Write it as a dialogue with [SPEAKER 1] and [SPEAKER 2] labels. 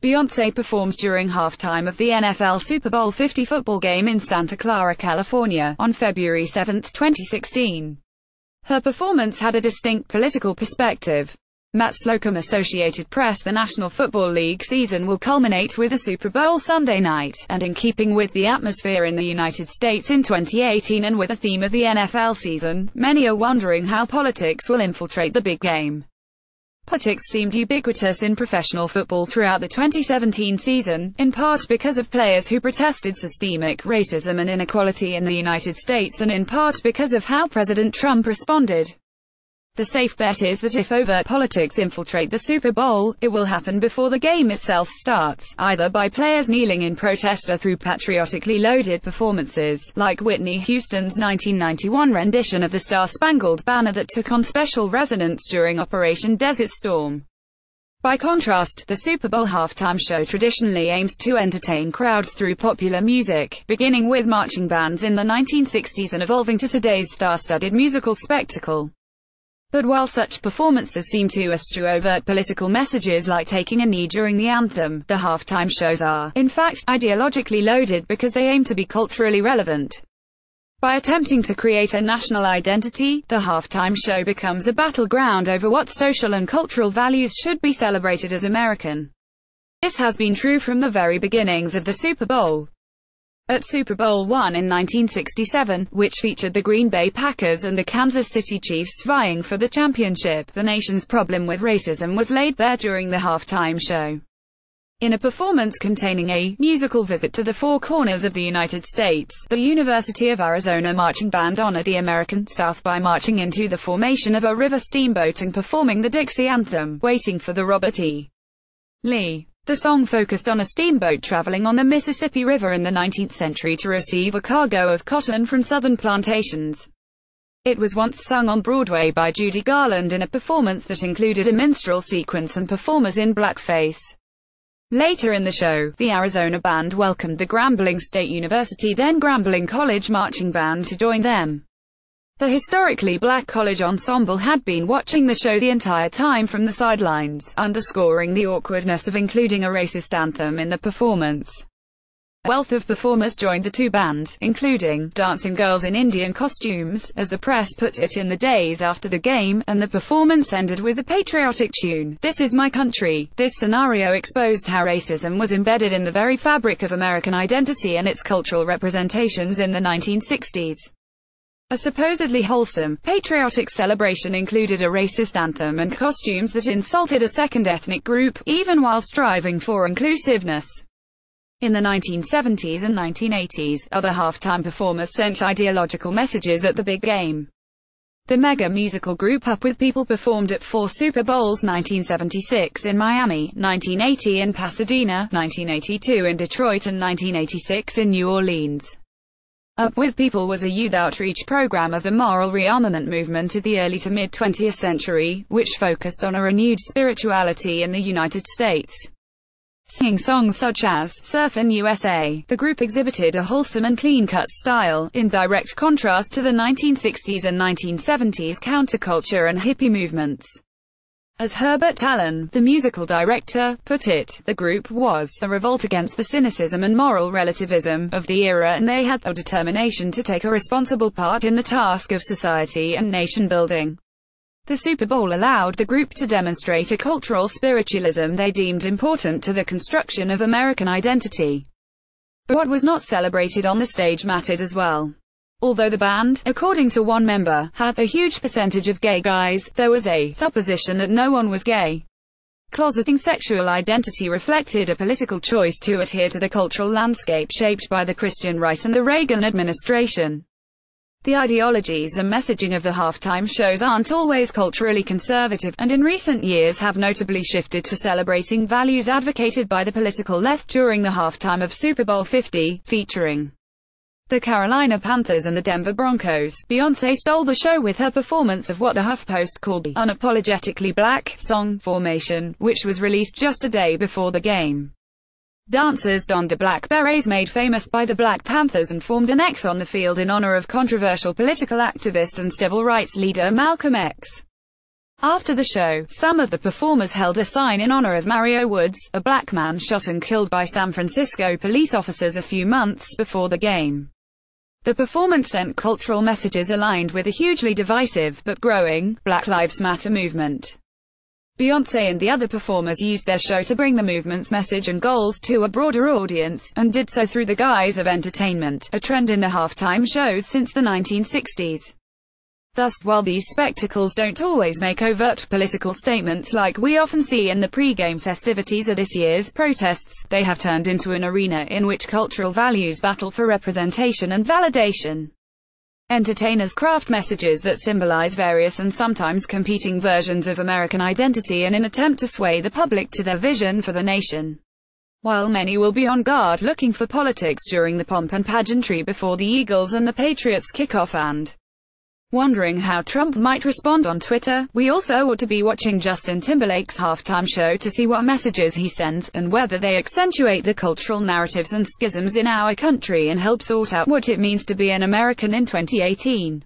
[SPEAKER 1] Beyoncé performs during halftime of the NFL Super Bowl 50 football game in Santa Clara, California, on February 7, 2016. Her performance had a distinct political perspective. Matt Slocum, Associated Press. The National Football League season will culminate with a Super Bowl Sunday night, and in keeping with the atmosphere in the United States in 2018 and with the theme of the NFL season, many are wondering how politics will infiltrate the big game. Politics seemed ubiquitous in professional football throughout the 2017 season, in part because of players who protested systemic racism and inequality in the United States and in part because of how President Trump responded. The safe bet is that if overt politics infiltrate the Super Bowl, it will happen before the game itself starts, either by players kneeling in protest or through patriotically loaded performances, like Whitney Houston's 1991 rendition of the Star-Spangled Banner that took on special resonance during Operation Desert Storm. By contrast, the Super Bowl halftime show traditionally aims to entertain crowds through popular music, beginning with marching bands in the 1960s and evolving to today's star-studded musical spectacle. But while such performances seem to eschew overt political messages like taking a knee during the anthem, the halftime shows are, in fact, ideologically loaded because they aim to be culturally relevant. By attempting to create a national identity, the halftime show becomes a battleground over what social and cultural values should be celebrated as American. This has been true from the very beginnings of the Super Bowl. At Super Bowl I in 1967, which featured the Green Bay Packers and the Kansas City Chiefs vying for the championship, the nation's problem with racism was laid bare during the halftime show. In a performance containing a musical visit to the four corners of the United States, the University of Arizona Marching Band honored the American South by marching into the formation of a river steamboat and performing the Dixie Anthem, Waiting for the Robert E. Lee. The song focused on a steamboat traveling on the Mississippi River in the 19th century to receive a cargo of cotton from southern plantations. It was once sung on Broadway by Judy Garland in a performance that included a minstrel sequence and performers in blackface. Later in the show, the Arizona band welcomed the Grambling State University, then Grambling College marching band to join them. The historically black college ensemble had been watching the show the entire time from the sidelines, underscoring the awkwardness of including a racist anthem in the performance. A wealth of performers joined the two bands, including dancing girls in Indian costumes, as the press put it in the days after the game, and the performance ended with a patriotic tune, "This Is My Country." This scenario exposed how racism was embedded in the very fabric of American identity and its cultural representations in the 1960s. A supposedly wholesome, patriotic celebration included a racist anthem and costumes that insulted a second ethnic group, even while striving for inclusiveness. In the 1970s and 1980s, other halftime performers sent ideological messages at the big game. The mega musical group Up With People performed at 4 Super Bowls: 1976 in Miami, 1980 in Pasadena, 1982 in Detroit and 1986 in New Orleans. Up With People was a youth outreach program of the moral rearmament movement of the early to mid-20th century, which focused on a renewed spirituality in the United States. Singing songs such as "Surfin' USA," the group exhibited a wholesome and clean-cut style, in direct contrast to the 1960s and 1970s counterculture and hippie movements. As Herbert Allen, the musical director, put it, the group was a revolt against the cynicism and moral relativism of the era, and they had a determination to take a responsible part in the task of society and nation building. The Super Bowl allowed the group to demonstrate a cultural spiritualism they deemed important to the construction of American identity. But what was not celebrated on the stage mattered as well. Although the band, according to one member, had a huge percentage of gay guys, there was a supposition that no one was gay. Closeting sexual identity reflected a political choice to adhere to the cultural landscape shaped by the Christian right and the Reagan administration. The ideologies and messaging of the halftime shows aren't always culturally conservative, and in recent years have notably shifted to celebrating values advocated by the political left during the halftime of Super Bowl 50, featuring the Carolina Panthers and the Denver Broncos. Beyoncé stole the show with her performance of what the HuffPost called the "unapologetically black" song Formation, which was released just a day before the game. Dancers donned the black berets made famous by the Black Panthers and formed an X on the field in honor of controversial political activist and civil rights leader Malcolm X. After the show, some of the performers held a sign in honor of Mario Woods, a black man shot and killed by San Francisco police officers a few months before the game. The performance sent cultural messages aligned with a hugely divisive, but growing, Black Lives Matter movement. Beyoncé and the other performers used their show to bring the movement's message and goals to a broader audience, and did so through the guise of entertainment, a trend in the halftime shows since the 1960s. Thus, while these spectacles don't always make overt political statements like we often see in the pre-game festivities of this year's protests, they have turned into an arena in which cultural values battle for representation and validation. Entertainers craft messages that symbolize various and sometimes competing versions of American identity in an attempt to sway the public to their vision for the nation. While many will be on guard looking for politics during the pomp and pageantry before the Eagles and the Patriots kickoff and wondering how Trump might respond on Twitter, we also ought to be watching Justin Timberlake's halftime show to see what messages he sends, and whether they accentuate the cultural narratives and schisms in our country and help sort out what it means to be an American in 2018.